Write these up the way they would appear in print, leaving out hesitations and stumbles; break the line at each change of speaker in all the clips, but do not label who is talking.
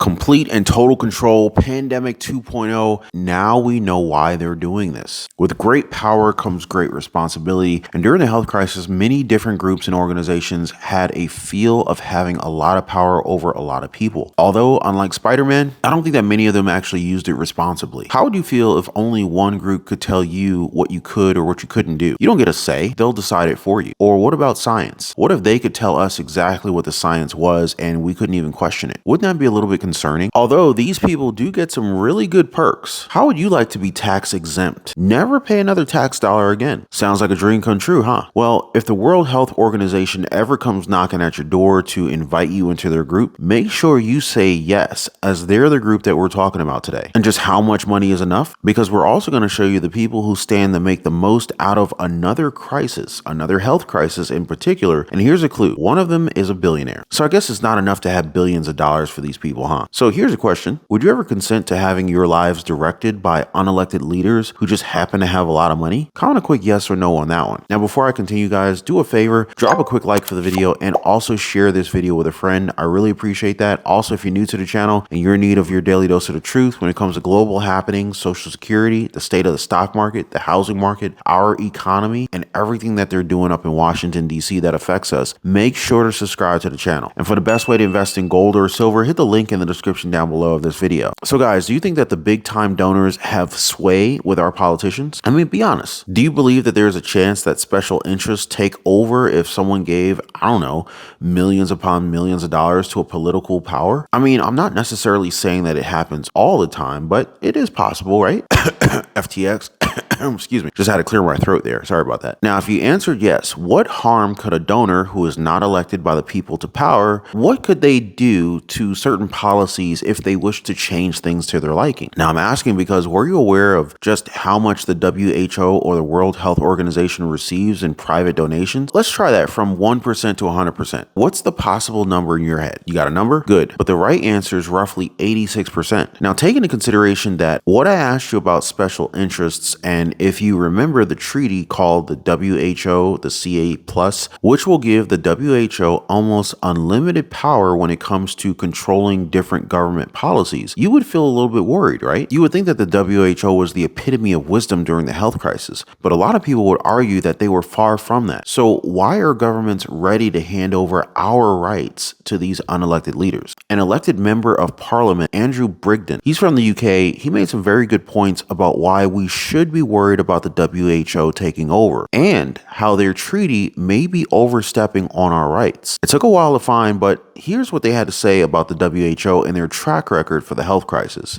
Complete and total control, pandemic 2.0. Now we know why they're doing this. With great power comes great responsibility. And during the health crisis, many different groups and organizations had a feel of having a lot of power over a lot of people. Although, unlike Spider-Man, I don't think that many of them actually used it responsibly. How would you feel if only one group could tell you what you could or what you couldn't do? You don't get a say, they'll decide it for you. Or what about science? What if they could tell us exactly what the science was and we couldn't even question it? Wouldn't that be a little bit concerning? Although these people do get some really good perks. How would you like to be tax exempt? Never pay another tax dollar again. Sounds like a dream come true, huh? Well, if the World Health Organization ever comes knocking at your door to invite you into their group, make sure you say yes, as they're the group that we're talking about today. And just how much money is enough? Because we're also going to show you the people who stand to make the most out of another crisis, another health crisis in particular. And here's a clue. One of them is a billionaire. So I guess it's not enough to have billions of dollars for these people, huh? So here's a question. Would you ever consent to having your lives directed by unelected leaders who just happen to have a lot of money? Comment a quick yes or no on that one. Now, before I continue, guys, do a favor, drop a quick like for the video and also share this video with a friend. I really appreciate that. Also, if you're new to the channel and you're in need of your daily dose of the truth when it comes to global happenings, social security, the state of the stock market, the housing market, our economy, and everything that they're doing up in Washington, D.C. that affects us, make sure to subscribe to the channel. And for the best way to invest in gold or silver, hit the link in the description down below of this video. So guys, do you think that the big time donors have sway with our politicians? I mean, be honest. Do you believe that there's a chance that special interests take over if someone gave, I don't know, millions upon millions of dollars to a political power? I mean, I'm not necessarily saying that it happens all the time, but it is possible, right? FTX. Excuse me, just had to clear my throat there. Sorry about that. Now, if you answered yes, what harm could a donor who is not elected by the people to power, what could they do to certain policies if they wish to change things to their liking? Now, I'm asking because were you aware of just how much the WHO or the World Health Organization receives in private donations? Let's try that from 1% to 100%. What's the possible number in your head? You got a number? Good. But the right answer is roughly 86%. Now, take into consideration that what I asked you about special interests, and if you remember the treaty called the WHO, the CA+, which will give the WHO almost unlimited power when it comes to controlling different government policies, you would feel a little bit worried, right? You would think that the WHO was the epitome of wisdom during the health crisis, but a lot of people would argue that they were far from that. So why are governments ready to hand over our rights to these unelected leaders? An elected member of parliament, Andrew Brigden, he's from the UK, he made some very good points about why we should be worried about the WHO taking over and how their treaty may be overstepping on our rights. It took a while to find, but here's what they had to say about the WHO and their track record for the health crisis.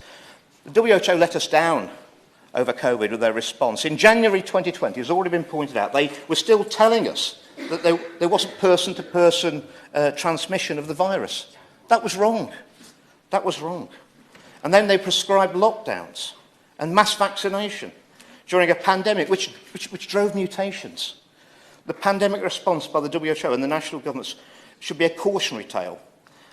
The WHO let us down over COVID with their response. In January 2020, as already been pointed out, they were still telling us that there wasn't person-to-person transmission of the virus. That was wrong. That was wrong. And then they prescribed lockdowns and mass vaccination during a pandemic which drove mutations. The pandemic response by the WHO and the national governments should be a cautionary tale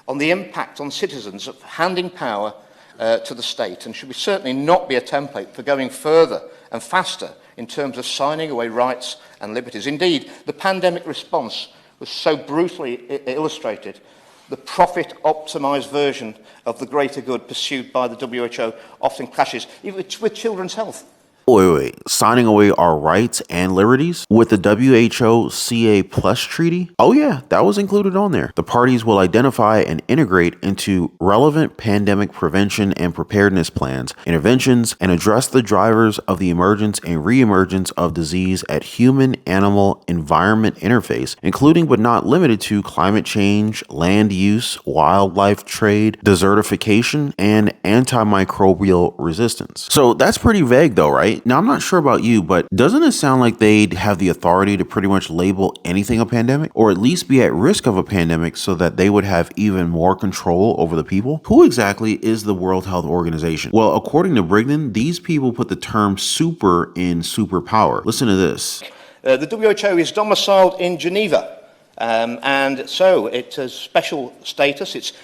on the impact on citizens of handing power to the state, and should certainly not be a template for going further and faster in terms of signing away rights and liberties. Indeed, the pandemic response was so brutally illustrated. The profit-optimised version of the greater good pursued by the WHO often clashes even with children's health.
Wait. Signing away our rights and liberties with the WHO CA+ treaty? Oh yeah, that was included on there. The parties will identify and integrate into relevant pandemic prevention and preparedness plans, interventions, and address the drivers of the emergence and reemergence of disease at human-animal environment interface, including but not limited to climate change, land use, wildlife trade, desertification, and antimicrobial resistance. So that's pretty vague though, right? Now, I'm not sure about you, but doesn't it sound like they'd have the authority to pretty much label anything a pandemic, or at least be at risk of a pandemic so that they would have even more control over the people? Who exactly is the World Health Organization? Well, according to Brigden, these people put the term super in superpower. Listen to this.
The WHO is domiciled in Geneva, and so it has special status. Its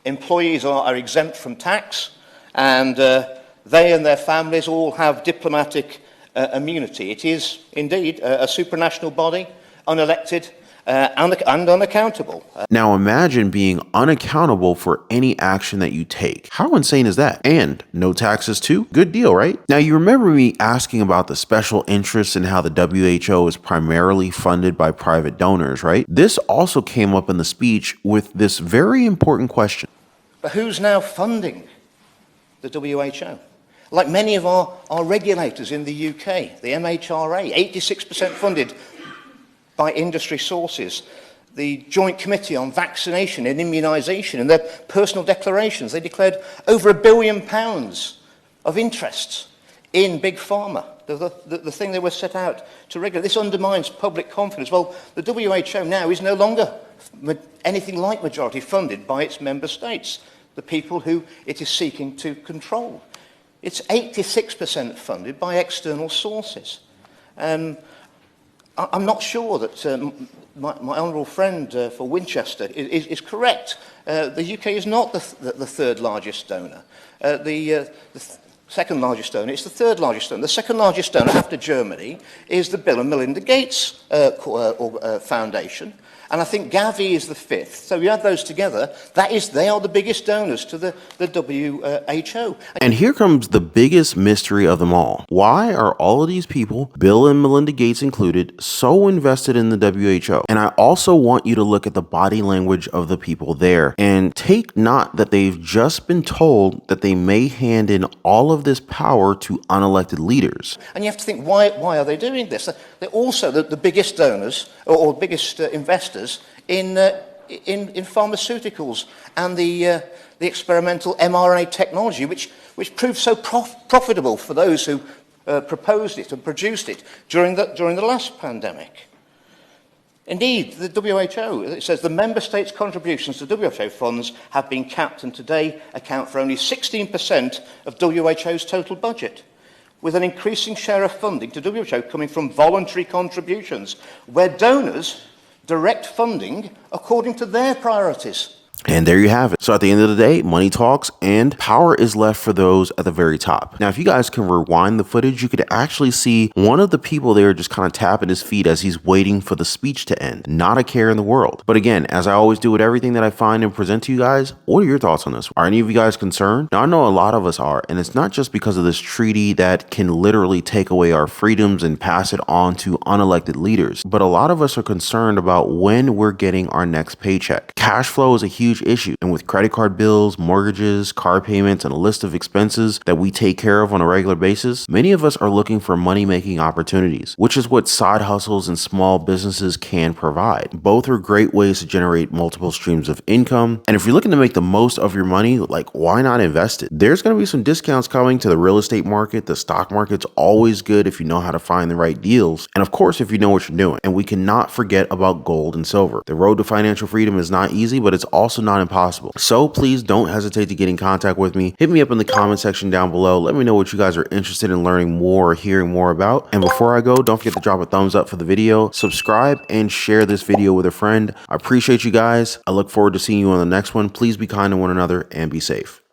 employees are exempt from tax, and they and their families all have diplomatic immunity. It is indeed a supranational body, unelected, and unaccountable.
Now imagine being unaccountable for any action that you take. How insane is that? And no taxes too? Good deal, right? Now you remember me asking about the special interests and how the WHO is primarily funded by private donors, right? This also came up in the speech with this very important question.
But who's now funding the WHO? Like many of our regulators in the UK, the MHRA, 86% funded by industry sources. The Joint Committee on Vaccination and Immunisation, in their personal declarations, they declared over £1 billion of interests in Big Pharma, the thing they were set out to regulate. This undermines public confidence. Well, the WHO now is no longer anything like majority funded by its member states, the people who it is seeking to control. It's 86% funded by external sources. I'm not sure that my honourable friend for Winchester is correct. The UK is not the third largest donor. The second largest donor, it's the third largest donor. The second largest donor after Germany is the Bill and Melinda Gates Foundation. And I think Gavi is the fifth. So you add those together, they are the biggest donors to the WHO.
And here comes the biggest mystery of them all. Why are all of these people, Bill and Melinda Gates included, so invested in the WHO? And I also want you to look at the body language of the people there and take note that they've just been told that they may hand in all of this power to unelected leaders.
And you have to think, why are they doing this? They're also the biggest donors or biggest investors in pharmaceuticals and the experimental mRNA technology, which proved so profitable for those who proposed it and produced it during the last pandemic. Indeed, the WHO, it says the member states' contributions to WHO funds have been capped and today account for only 16% of WHO's total budget, with an increasing share of funding to WHO coming from voluntary contributions, where donors direct funding according to their priorities.
And there you have it. So at the end of the day, money talks and power is left for those at the very top. Now, if you guys can rewind the footage, you could actually see one of the people there just kind of tapping his feet as he's waiting for the speech to end. Not a care in the world. But again, as I always do with everything that I find and present to you guys, what are your thoughts on this? Are any of you guys concerned? Now, I know a lot of us are, and it's not just because of this treaty that can literally take away our freedoms and pass it on to unelected leaders, but a lot of us are concerned about when we're getting our next paycheck. Cash flow is a huge issue, and with credit card bills, mortgages, car payments, and a list of expenses that we take care of on a regular basis, many of us are looking for money-making opportunities, which is what side hustles and small businesses can provide. Both are great ways to generate multiple streams of income, and if you're looking to make the most of your money, like, why not invest it? There's going to be some discounts coming to the real estate market. The stock market's always good if you know how to find the right deals, and of course, if you know what you're doing. And we cannot forget about gold and silver. The road to financial freedom is not easy, but it's also not impossible. So please don't hesitate to get in contact with me. Hit me up in the comment section down below. Let me know what you guys are interested in learning more or hearing more about. And before I go, don't forget to drop a thumbs up for the video, subscribe, and share this video with a friend. I appreciate you guys. I look forward to seeing you on the next one. Please be kind to one another and be safe.